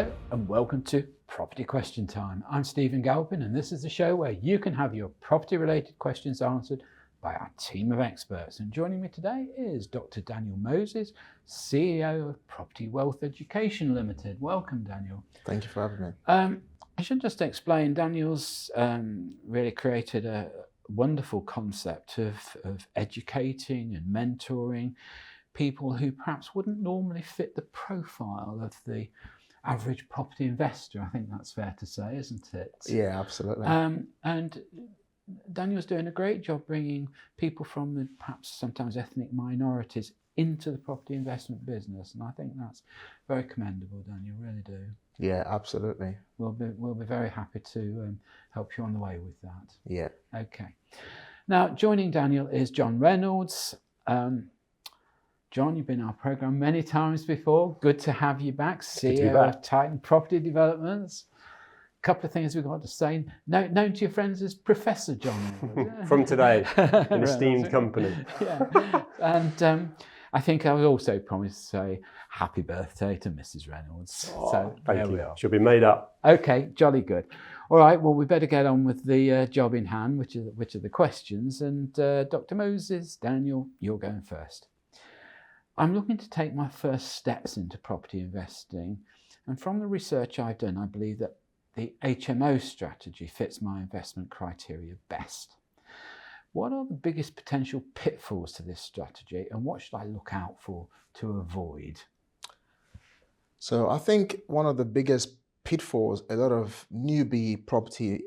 Hello and welcome to Property Question Time. I'm Stephen Galpin and this is the show where you can have your property related questions answered by our team of experts. And joining me today is Dr. Daniel Moses, CEO of Property Wealth Education Limited. Welcome, Daniel. Thank you for having me. I should just explain, Daniel's really created a wonderful concept of educating and mentoring people who perhaps wouldn't normally fit the profile of the average property investor. I think that's fair to say, isn't it? Yeah, absolutely. And Daniel's doing a great job bringing people from the perhaps sometimes ethnic minorities into the property investment business, and I think that's very commendable, Daniel. Really do. Yeah, absolutely. We'll be very happy to help you on the way with that. Yeah. Okay. Now, joining Daniel is John Reynolds. John, you've been on our programme many times before. Good to have you back, CEO of Titan Property Developments. A couple of things we've got to say. Known to your friends as Professor John. From today, an esteemed company. Yeah. And I think I was also promised to say happy birthday to Mrs. Reynolds. Oh, so thank there you. we are. She'll be made up. Okay, jolly good. All right, well, we better get on with the job in hand, which are the questions. And Dr. Moses, Daniel, you're going first. I'm looking to take my first steps into property investing, and from the research I've done, I believe that the HMO strategy fits my investment criteria best. What are the biggest potential pitfalls to this strategy, and what should I look out for to avoid? So I think one of the biggest pitfalls a lot of newbie property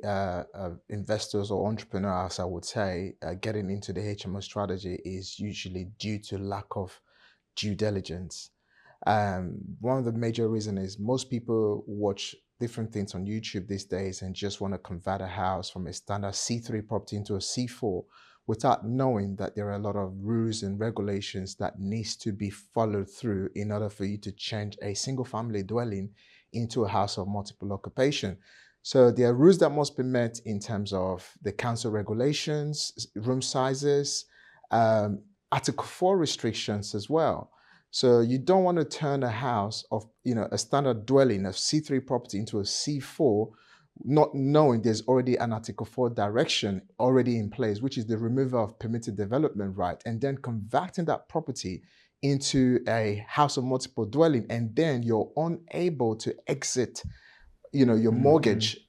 investors or entrepreneurs, I would say, getting into the HMO strategy is usually due to lack of due diligence. One of the major reasons is most people watch different things on YouTube these days and just want to convert a house from a standard C3 property into a C4 without knowing that there are a lot of rules and regulations that needs to be followed through in order for you to change a single family dwelling into a house of multiple occupation. So there are rules that must be met in terms of the council regulations, room sizes, Article 4 restrictions as well. So you don't want to turn a house of, a standard dwelling of C3 property into a C4, not knowing there's already an Article 4 direction already in place, which is the removal of permitted development right, and then converting that property into a house of multiple dwelling, and then you're unable to exit, your mortgage,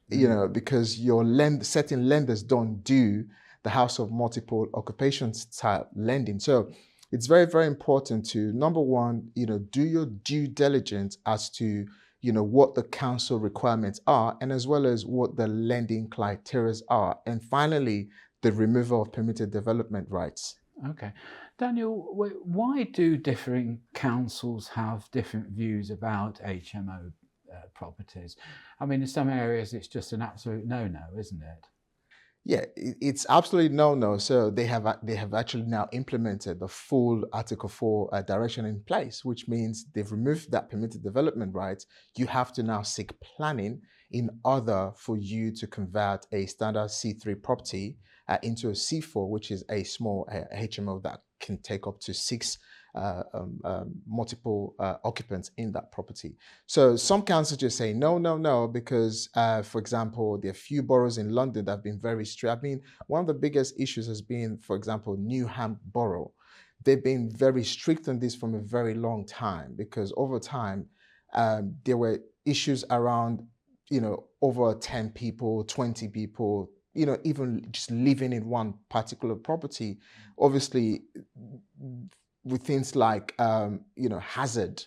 because your certain lenders don't do the house of multiple occupations type lending. So it's very, very important to, number one, do your due diligence as to, what the council requirements are, and as well as what the lending criteria are. And finally, the removal of permitted development rights. Okay. Daniel, why do differing councils have different views about HMO properties? I mean, in some areas, it's just an absolute no-no, isn't it? Yeah, it's absolutely no. So they have actually now implemented the full Article 4 direction in place, which means they've removed that permitted development rights. You have to now seek planning in order for you to convert a standard C3 property into a C4, which is a small HMO that can take up to 6 multiple occupants in that property. So some councils just say no, because for example, there are few boroughs in London that have been very strict. I mean, one of the biggest issues has been, for example, Newham Borough. They've been very strict on this from a very long time, because over time there were issues around, over 10 people, 20 people, even just living in one particular property. Obviously, with things like, hazard,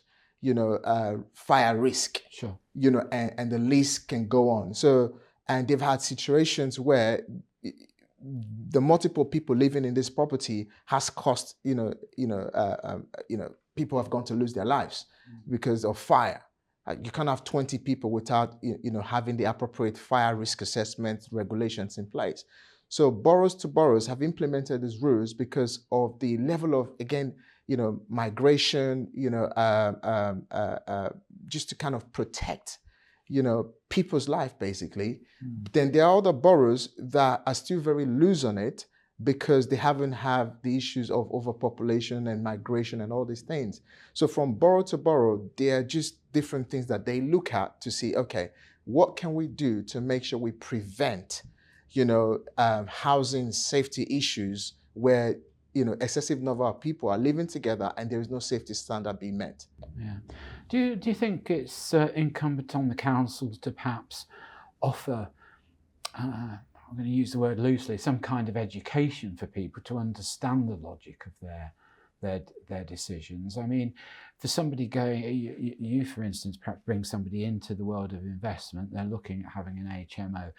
fire risk, sure, and the list can go on. So, and they've had situations where the multiple people living in this property has cost, people have gone to lose their lives because of fire. You can't have 20 people without, having the appropriate fire risk assessment regulations in place. So boroughs to boroughs have implemented these rules because of the level of, again, migration, just to kind of protect, people's life, basically. Then there are other boroughs that are still very loose on it because they haven't had the issues of overpopulation and migration and all these things. So from borough to borough, they are just different things that they look at to see, okay, what can we do to make sure we prevent, housing safety issues where, excessive number of people are living together and there is no safety standard being met. Yeah. Do you think it's incumbent on the councils to perhaps offer, I'm going to use the word loosely, some kind of education for people to understand the logic of their decisions? I mean, for somebody going, you for instance, perhaps bring somebody into the world of investment, they're looking at having an HMO.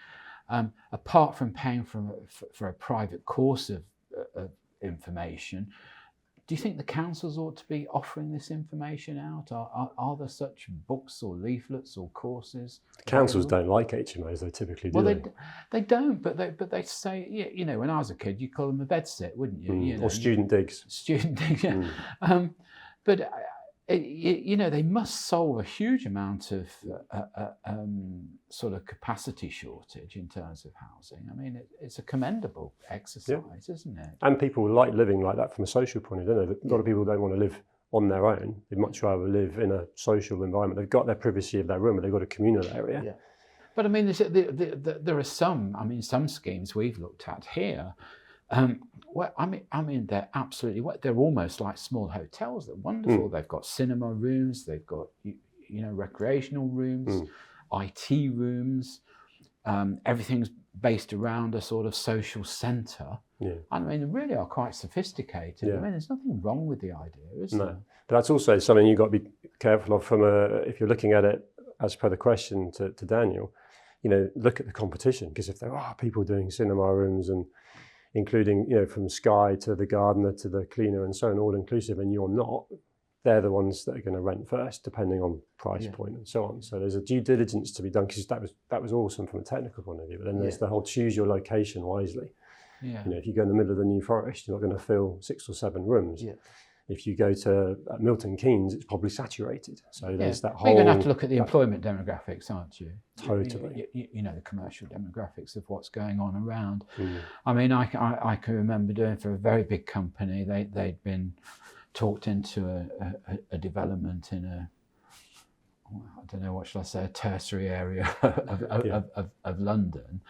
Apart from paying for a private course of information, do you think the councils ought to be offering this information out? Are there such books or leaflets or courses? The councils don't like HMOs, they typically do. Well, they don't, but they say, when I was a kid, you'd call them a bed sit, wouldn't you? Or student digs. Student digs, yeah. But they must solve a huge amount of sort of capacity shortage in terms of housing. I mean, it's a commendable exercise, isn't it? And people like living like that from a social point of view, don't they? A lot of people don't want to live on their own. They'd much rather live in a social environment. They've got their privacy of their room, but they've got a communal area. Yeah. But I mean, there are some schemes we've looked at here. Well, I mean, they're absolutely, they're almost like small hotels. They're wonderful. They've got cinema rooms. They've got, recreational rooms, IT rooms. Everything's based around a sort of social centre. Yeah. I mean, they really are quite sophisticated. Yeah. I mean, there's nothing wrong with the idea, is there? But that's also something you've got to be careful of if you're looking at it as per the question to Daniel, look at the competition, because if there are people doing cinema rooms and including, from Sky to the gardener to the cleaner and so on, all inclusive, and you're not, they're the ones that are going to rent first, depending on price point and so on. So there's a due diligence to be done, because that was awesome from a technical point of view. But then there's the whole choose your location wisely. Yeah. If you go in the middle of the New Forest, you're not going to fill 6 or 7 rooms. Yeah. If you go to Milton Keynes, it's probably saturated. So there's that whole... You're going to have to look at the employment demographics, aren't you? Totally. The commercial demographics of what's going on around. I mean, I can remember doing for a very big company, they'd been talked into a development in I don't know, what shall I say, a tertiary area of London.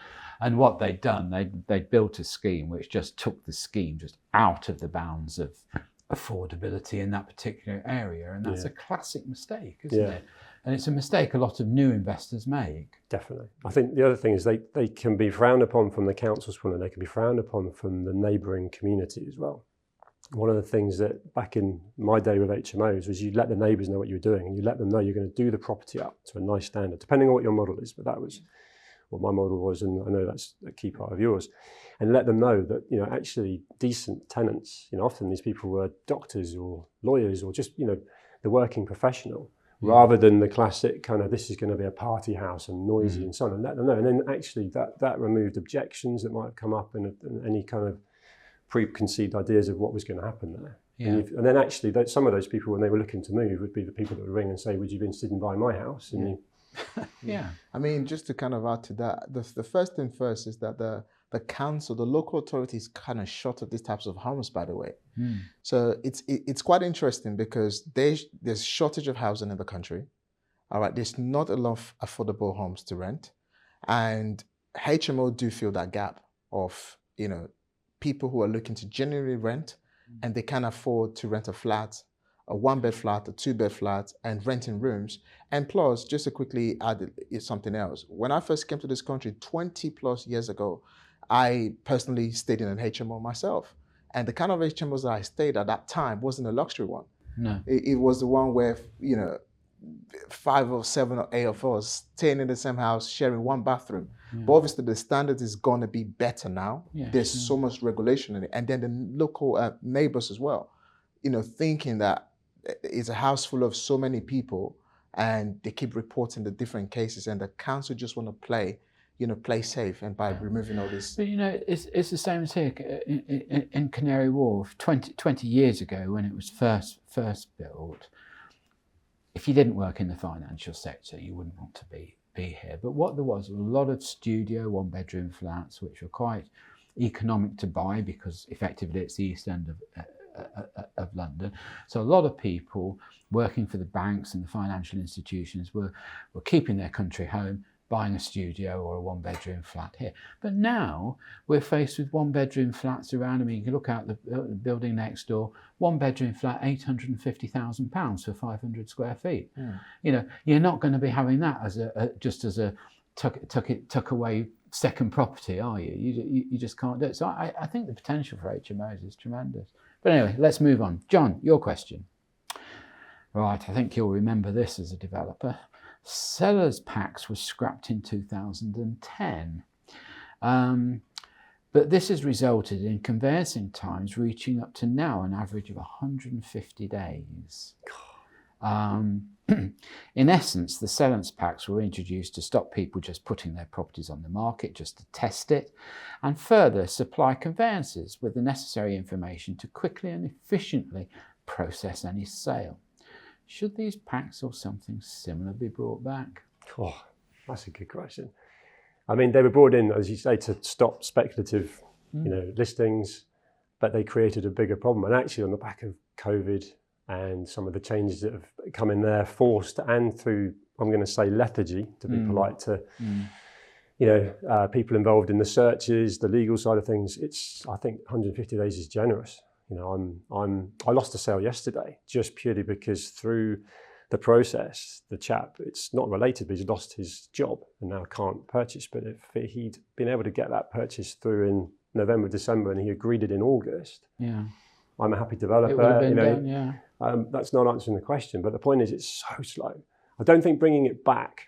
And what they'd done, they'd built a scheme which just took the scheme just out of the bounds of affordability in that particular area, and that's a classic mistake, isn't it? And it's a mistake a lot of new investors make. Definitely. I think the other thing is they can be frowned upon from the council's point of view, they can be frowned upon from the neighbouring community as well. One of the things that back in my day with HMOs was you let the neighbours know what you were doing, and you let them know you're going to do the property up to a nice standard, depending on what your model is, but that was what my model was, and I know that's a key part of yours. And let them know that, actually decent tenants, often these people were doctors or lawyers or just, the working professional, rather than the classic kind of, this is going to be a party house and noisy and so on, and let them know. And then actually that removed objections that might have come up and any kind of preconceived ideas of what was going to happen there. Yeah. And then actually some of those people, when they were looking to move, would be the people that would ring and say, would you be interested in buying my house? And I mean, just to kind of add to that, the first thing first is that the council, the local authorities kind of shut of these types of homes, by the way. So it's quite interesting because there's shortage of housing in the country. All right, there's not enough affordable homes to rent. And HMO do fill that gap of, people who are looking to genuinely rent and they can't afford to rent a flat, a 1-bed flat, a 2-bed flat, and renting rooms. And plus, just to quickly add something else, when I first came to this country 20 plus years ago, I personally stayed in an HMO myself. And the kind of HMOs that I stayed at that time wasn't a luxury one. No. It was the one where, 5 or 7 or 8 of us staying in the same house, sharing one bathroom. Yeah. But obviously the standard is going to be better now. Yeah, there's so much regulation in it. And then the local neighbors as well, thinking that it's a house full of so many people and they keep reporting the different cases, and the council just want to play safe, and by removing all this. But it's the same as here in Canary Wharf 20 years ago when it was first built. If you didn't work in the financial sector, you wouldn't want to be here. But what there was a lot of studio 1-bedroom flats, which were quite economic to buy because effectively it's the east end of London. So a lot of people working for the banks and the financial institutions were keeping their country home, buying a studio or a one-bedroom flat here. But now we're faced with one-bedroom flats around. I mean, you can look out the building next door, one-bedroom flat, £850,000 for 500 square feet. You know, you're not going to be having that as just as a tuck away second property, are you? You just can't do it. So I think the potential for HMOs is tremendous. But anyway, let's move on. John, your question. Right, I think you'll remember this as a developer. Sellers packs were scrapped in 2010. But this has resulted in conveyancing times reaching up to now an average of 150 days. In essence, the sellers packs were introduced to stop people just putting their properties on the market just to test it, and further supply conveyancers with the necessary information to quickly and efficiently process any sale. Should these packs or something similar be brought back? Oh, that's a good question. I mean, they were brought in, as you say, to stop speculative, listings, but they created a bigger problem. And actually, on the back of COVID and some of the changes that have come in there, forced and through, I'm going to say, lethargy, to be polite to, people involved in the searches, the legal side of things. I think 150 days is generous. You know, I lost a sale yesterday just purely because through the process, the chap, it's not related, but he's lost his job and now can't purchase. But if he'd been able to get that purchase through in November, December, and he agreed it in August, I'm a happy developer. It would have been done, that's not answering the question. But the point is, it's so slow. I don't think bringing it back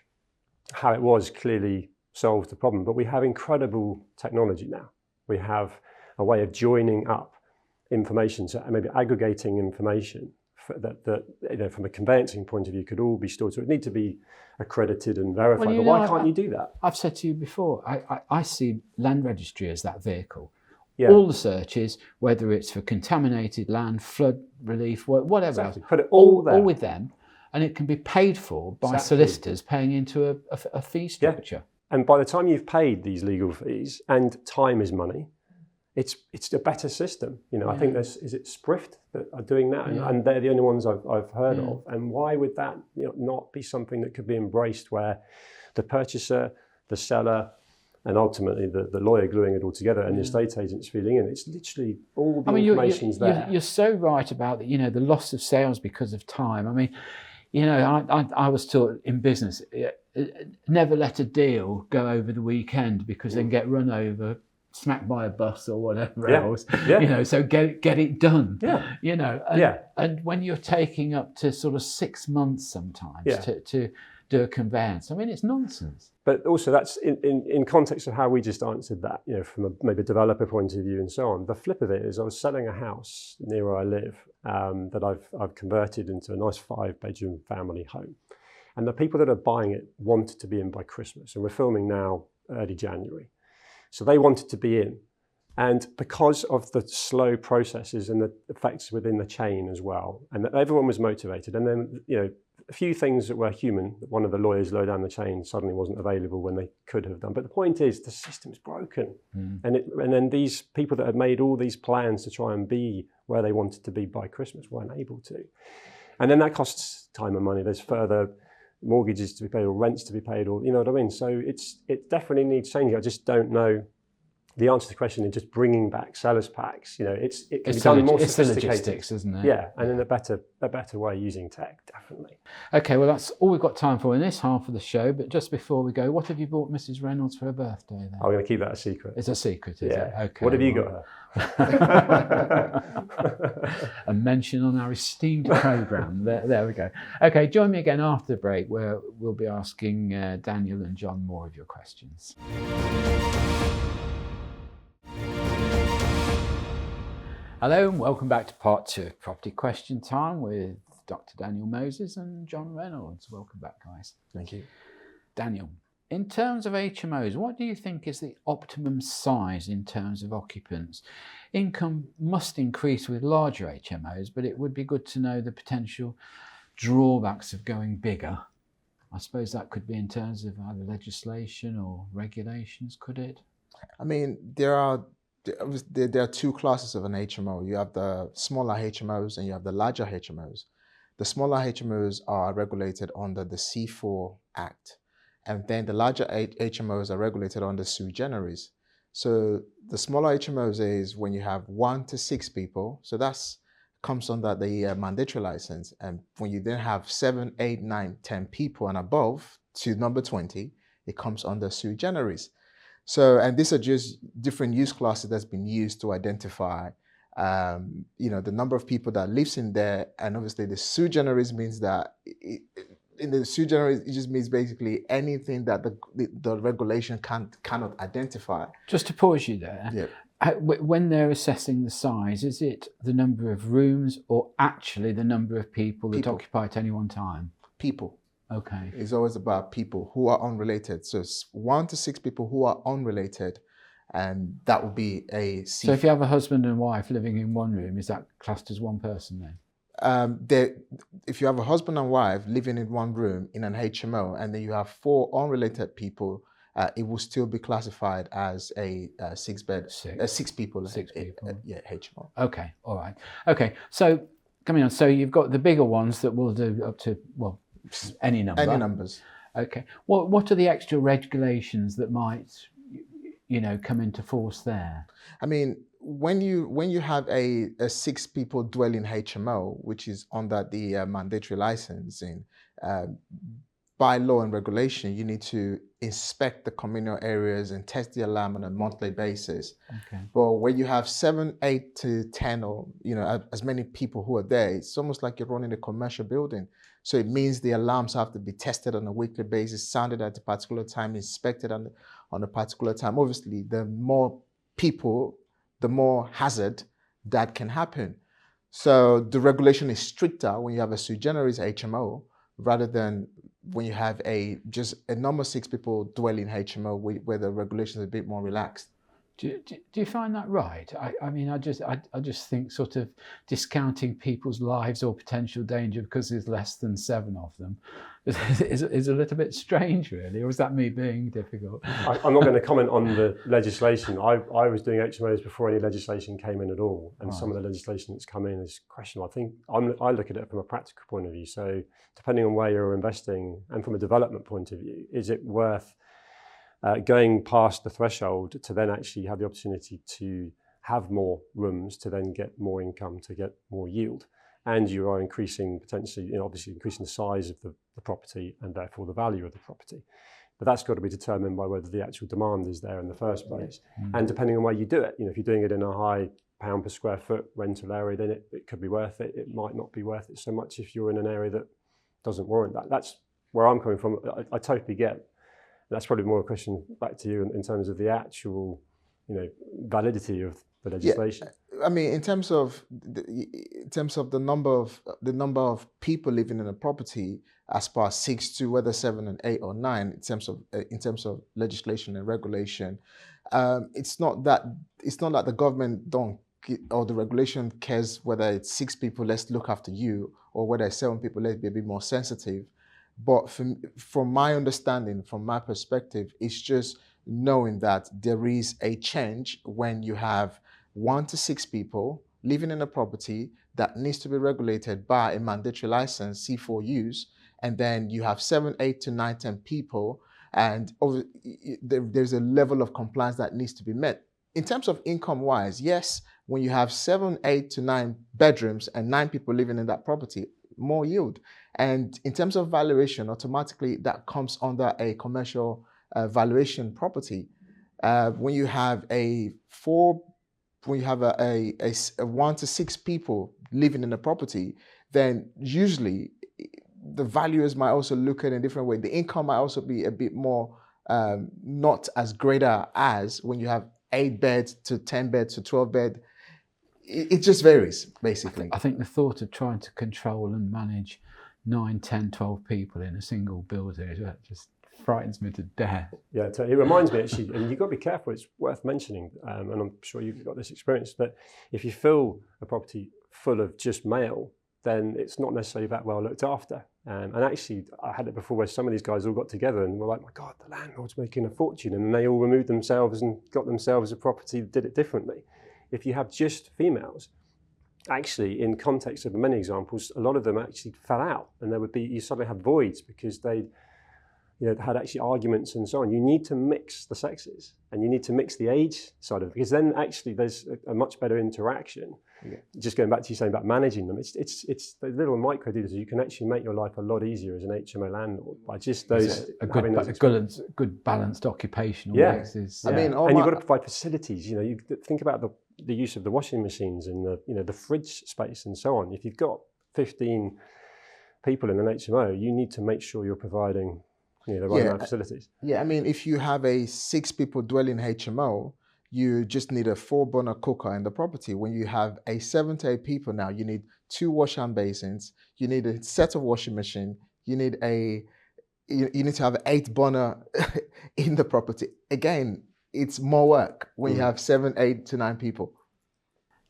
how it was clearly solved the problem. But we have incredible technology now. We have a way of joining up information, so maybe aggregating information that from a conveyancing point of view could all be stored. So it needs to be accredited and verified. But why can't you do that? I've said to you before, I see land registry as that vehicle. Yeah. All the searches, whether it's for contaminated land, flood relief, whatever else, put it all there. All with them, and it can be paid for by solicitors paying into a fee structure. Yeah. And by the time you've paid these legal fees, and time is money, it's a better system. I think is it Sprift that are doing that, and they're the only ones I've heard of. And why would that not be something that could be embraced, where the purchaser, the seller, and ultimately the lawyer gluing it all together, and the estate agents feeding in? It's literally all the information's there. You're so right about the loss of sales because of time. I mean, I was taught in business, never let a deal go over the weekend because then get run over, smacked by a bus or whatever else. So get it done. And when you're taking up to sort of 6 months sometimes to do a conveyance, I mean, it's nonsense. But also that's in context of how we just answered that, from maybe a developer point of view and so on. The flip of it is I was selling a house near where I live that I've converted into a nice 5-bedroom family home. And the people that are buying it wanted to be in by Christmas. And we're filming now early January. So they wanted to be in. And because of the slow processes and the effects within the chain as well, and that everyone was motivated. And then, a few things that were human, that one of the lawyers low down the chain suddenly wasn't available when they could have done. But the point is, the system's broken. And then these people that had made all these plans to try and be where they wanted to be by Christmas weren't able to. And then that costs time and money. There's further mortgages to be paid or rents to be paid, or you know what I mean? So it definitely needs changing. I just don't know the answer to the question. Is just bringing back sellers packs. It can be done more sophisticated. It's the logistics, isn't it? Yeah, and in a better way using tech, definitely. Okay, well that's all we've got time for in this half of the show. But just before we go, what have you bought Mrs. Reynolds for her birthday then? I'm going to keep that a secret. It's a secret, is it? Okay. What have you got her? A mention on our esteemed programme. There we go. Okay, join me again after the break, where we'll be asking Daniel and John more of your questions. Hello and welcome back to part 2 of Property Question Time with Dr. Daniel Moses and John Reynolds. Welcome back, guys. Thank you. Daniel, in terms of HMOs, what do you think is the optimum size in terms of occupants? Income must increase with larger HMOs, but it would be good to know the potential drawbacks of going bigger. I suppose that could be in terms of either legislation or regulations, could it? I mean, there are there are two classes of an HMO. You have the smaller HMOs and you have the larger HMOs. The smaller HMOs are regulated under the C4 Act, and then the larger HMOs are regulated under sui generis. So the smaller HMOs is when you have 1 to 6 people. So that's comes under the mandatory license. And when you then have 7, 8, 9, 10 people and above to number 20, it comes under sui generis. So, and these are just different use classes that's been used to identify, the number of people that lives in there. And obviously the sui generis means that in the sui generis, it just means basically anything that the regulation cannot identify. Just to pause you there. Yeah. When they're assessing the size, is it the number of rooms or actually the number of people that occupy at any one time? People. Okay. It's always about people who are unrelated. So it's 1 to 6 people who are unrelated, and that would be a C. So if you have a husband and wife living in one room, is that classed as one person then? If you have a husband and wife living in one room in an HMO, and then you have 4 unrelated people, it will still be classified as a 6 people. 6 people. HMO. Okay, all right. Okay, so coming on, so you've got the bigger ones that will do up to, well, any number. Any numbers. Okay. What are the extra regulations that might, come into force there? I mean, when you have a 6 people dwelling HMO, which is under the mandatory licensing, by law and regulation, you need to inspect the communal areas and test the alarm on a monthly basis. Okay. But when you have 7, 8 to 10, or as many people who are there, it's almost like you're running a commercial building. So it means the alarms have to be tested on a weekly basis, sounded at a particular time, inspected on a particular time. Obviously, the more people, the more hazard that can happen. So the regulation is stricter when you have a sui generis HMO rather than when you have just a number 6 people dwelling HMO where the regulation is a bit more relaxed. Do you find that right? I mean, I just think sort of discounting people's lives or potential danger because there's less than 7 of them is a little bit strange, really. Or is that me being difficult? I'm not going to comment on the legislation. I was doing HMOs before any legislation came in at all, and some of the legislation that's come in is questionable. I think I look at it from a practical point of view. So depending on where you're investing and from a development point of view, is it worth going past the threshold to then actually have the opportunity to have more rooms, to then get more income, to get more yield, and you are increasing potentially, obviously increasing the size of the property and therefore the value of the property. But that's got to be determined by whether the actual demand is there in the first place. Mm-hmm. And depending on where you do it, if you're doing it in a high £1 per square foot rental area, then it could be worth it. It might not be worth it so much if you're in an area that doesn't warrant that. That's where I'm coming from. I totally get. That's probably more a question back to you in terms of the actual, validity of the legislation. Yeah. I mean, in terms of the number of people living in a property, as per 6 to whether 7 and 8 or 9, in terms of legislation and regulation, it's not that the government or the regulation cares whether it's 6 people, let's look after you, or whether it's 7 people, let's be a bit more sensitive. But from my understanding, from my perspective, it's just knowing that there is a change when you have 1 to 6 people living in a property that needs to be regulated by a mandatory license, C4 use, and then you have 7, 8 to 9, 10 people, and there's a level of compliance that needs to be met. In terms of income-wise, yes, when you have 7, 8 to 9 bedrooms and 9 people living in that property, more yield. And in terms of valuation, automatically that comes under a commercial valuation property. When you have a 1 to 6 people living in a property, then usually the valuers might also look at it in a different way. The income might also be a bit more not as greater as when you have 8 beds to 10 beds to 12 beds. It just varies, basically. I think the thought of trying to control and manage 9, 10, 12 people in a single building just frightens me to death. Yeah, it reminds me actually, and you've got to be careful, it's worth mentioning, and I'm sure you've got this experience, that if you fill a property full of just male, then it's not necessarily that well looked after. And actually, I had it before where some of these guys all got together and were like, my God, the landlord's making a fortune. And they all removed themselves and got themselves a property, did it differently. If you have just females, actually, in context of many examples, a lot of them actually fell out. And you suddenly have voids because they had actually arguments and so on. You need to mix the sexes and you need to mix the age side of it, because then actually there's a much better interaction. Yeah. Just going back to you saying about managing them, it's the little micro details. You can actually make your life a lot easier as an HMO landlord by just those a good balanced occupational mix. I mean, and you've got to provide facilities. You think about the use of the washing machines and the fridge space and so on. If you've got 15 people in an HMO, you need to make sure you're providing the right amount of facilities. Yeah, I mean, if you have a 6 people dwelling HMO, you just need a 4-burner cooker in the property. When you have a 7 to 8 people now, you need 2 wash hand basins, you need a set of washing machine, you need to have 8 burner in the property. Again, it's more work when you have 7, 8 to 9 people.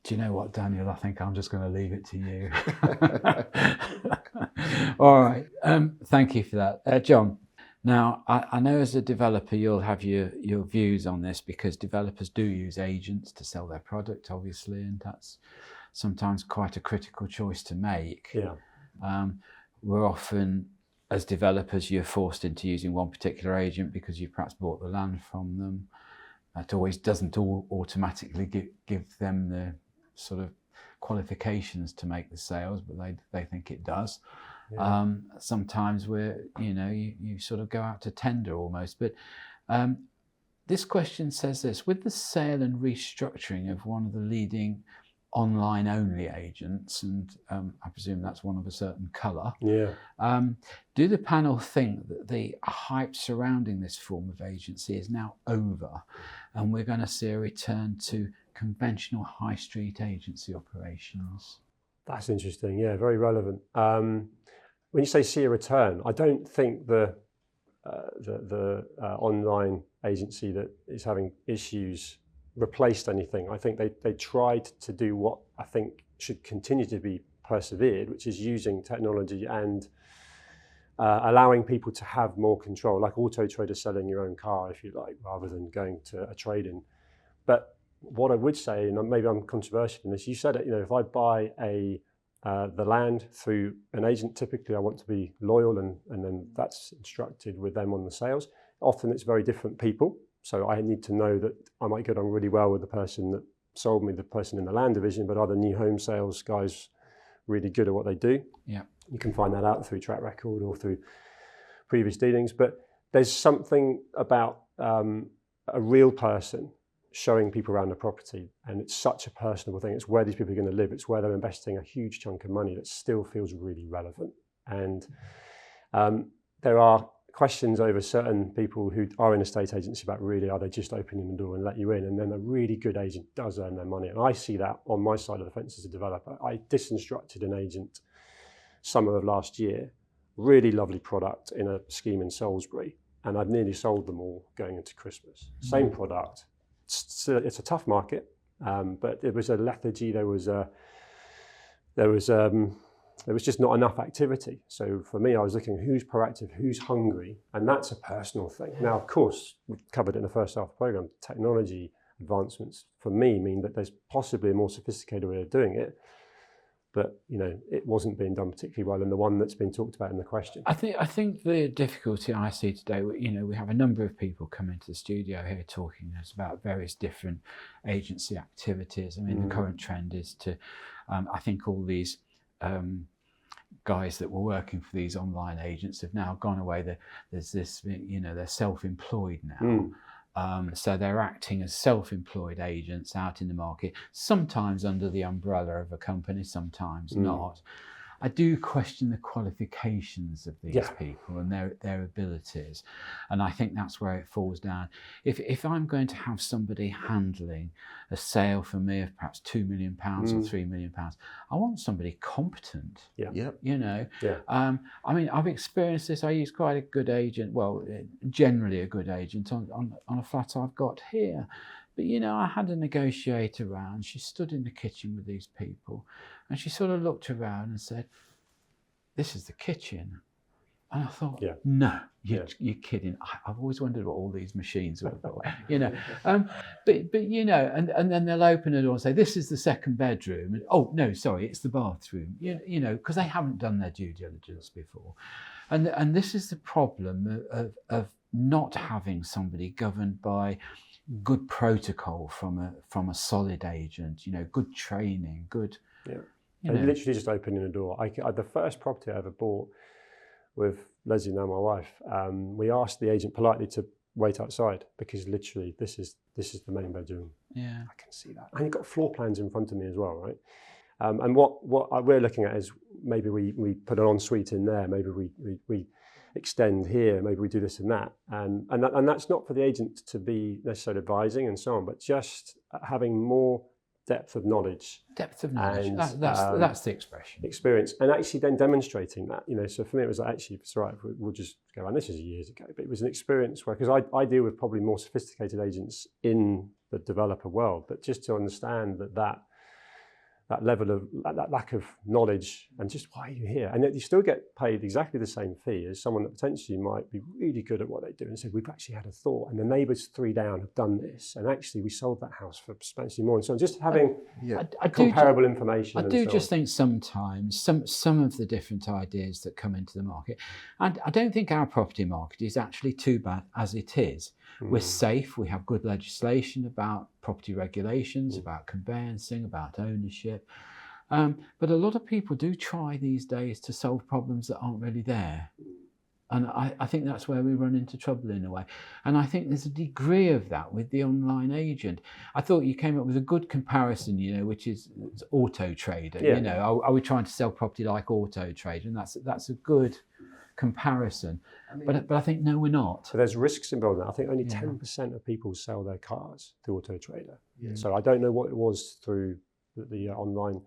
Do you know what, Daniel? I think I'm just going to leave it to you. All right. Thank you for that. John, now I know as a developer you'll have your views on this, because developers do use agents to sell their product, obviously, and that's sometimes quite a critical choice to make. Yeah. We're often, as developers, you're forced into using one particular agent because you've perhaps bought the land from them. That always doesn't automatically give them the sort of qualifications to make the sales, but they think it does. Yeah. Sometimes you sort of go out to tender almost. But this question says this: with the sale and restructuring of one of the leading online only agents, and I presume that's one of a certain colour. Yeah. Do the panel think that the hype surrounding this form of agency is now over, and we're going to see a return to conventional high street agency operations? That's interesting. Yeah, very relevant. When you say see a return, I don't think the online agency that is having issues replaced anything. I think they tried to do what I think should continue to be persevered, which is using technology and allowing people to have more control, like Auto Trader selling your own car, if you like, rather than going to a trade-in. But what I would say, and maybe I'm controversial in this, you said it, if I buy the land through an agent, typically I want to be loyal and then that's instructed with them on the sales. Often it's very different people. So I need to know that I might get on really well with the person that sold me, the person in the land division, but are the new home sales guys really good at what they do? Yeah. You can find that out through track record or through previous dealings. But there's something about a real person showing people around the property, and it's such a personable thing. It's where these people are going to live. It's where they're investing a huge chunk of money that still feels really relevant. And there are questions over certain people who are in a estate agency about really, are they just opening the door and let you in? And then a really good agent does earn their money. And I see that on my side of the fence as a developer. I disinstructed an agent summer of last year, really lovely product in a scheme in Salisbury, and I'd nearly sold them all going into Christmas. Same product. It's a tough market, but it was a lethargy. There was just not enough activity. So for me, I was looking at who's proactive, who's hungry, and that's a personal thing. Now, of course, we covered it in the first half of the program. Technology advancements for me mean that there's possibly a more sophisticated way of doing it, but it wasn't being done particularly well in the one that's been talked about in the question. I think the difficulty I see today, we have a number of people come into the studio here talking to us about various different agency activities. I mean, the current trend is to, I think all these guys that were working for these online agents have now gone away. There's this, they're self-employed now. So they're acting as self-employed agents out in the market, sometimes under the umbrella of a company, sometimes not. I do question the qualifications of these people and their abilities, and I think that's where it falls down. If I'm going to have somebody handling a sale for me of perhaps £2 million or £3 million, I want somebody competent. I mean, I've experienced this. I use quite a good agent, well, generally a good agent on a flat I've got here. But, I had a negotiator around. She stood in the kitchen with these people and she sort of looked around and said, this is the kitchen. And I thought, Yeah. no, you're kidding. I've always wondered what all these machines were for, you know. But you know, and then they'll open a door and say, this is the second bedroom. And, oh, no, sorry, it's the bathroom. You know, because they haven't done their due diligence before. And this is the problem of not having somebody governed by good protocol from a solid agent, you know, good training, good... Yeah. You know. Literally just opening a door. The first property I ever bought with Leslie, now my wife, we asked the agent politely to wait outside because literally this is the main bedroom. Yeah, I can see that. And you've got floor plans in front of me as well, right? And what we're looking at is maybe we put an ensuite in there, maybe we extend here, maybe we do this and that. And that's not for the agent to be necessarily advising and so on, but just having more depth of knowledge. Depth of knowledge, and, that's the expression. Experience, and actually then demonstrating that, you know. So for me it was actually, it's all right, we'll just go on, this is years ago, but it was an experience where, because I deal with probably more sophisticated agents in the developer world, but just to understand that level of, that lack of knowledge, and just why are you here? And yet you still get paid exactly the same fee as someone that potentially might be really good at what they do and said, we've actually had a thought, and the neighbours 3 down have done this, and actually we sold that house for substantially more, and so on. Just having comparable information. I do just think sometimes some of the different ideas that come into the market, and I don't think our property market is actually too bad as it is. We're safe, we have good legislation about property regulations, about conveyancing, about ownership. But a lot of people do try these days to solve problems that aren't really there. And I think that's where we run into trouble in a way. And I think there's a degree of that with the online agent. I thought you came up with a good comparison, you know, which is Auto Trader. Yeah. You know, are we trying to sell property like Auto Trader? And that's a good comparison. I mean, but I think no, we're not. So there's risks involved in that. I think only 10% of people sell their cars through Auto Trader. Yeah. So I don't know what it was through the online.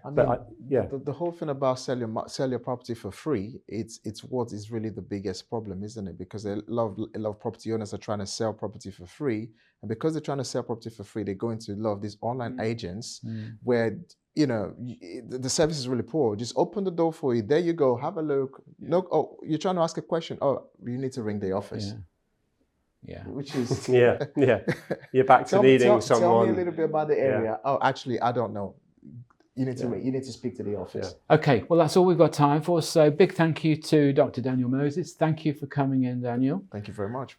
I mean, the whole thing about sell your property for free, it's what is really the biggest problem, isn't it? Because a lot of property owners are trying to sell property for free, and because they're trying to sell property for free, they go into a lot of these online agents where, you know, the service is really poor. Just open the door for you. There you go. Have a look. No, oh, you're trying to ask a question. Oh, you need to ring the office. Yeah. Which is You're back to needing someone. Tell me a little bit about the area. Oh, actually, I don't know. You need to ring. You need to speak to the office. Okay. Well, that's all we've got time for. So, big thank you to Dr. Daniel Moses. Thank you for coming in, Daniel. Thank you very much.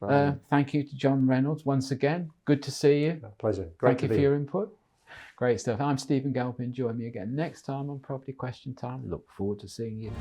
Thank you to John Reynolds once again. Good to see you. Pleasure. Thank you for your input. Great stuff. I'm Stephen Galpin. Join me again next time on Property Question Time. Look forward to seeing you.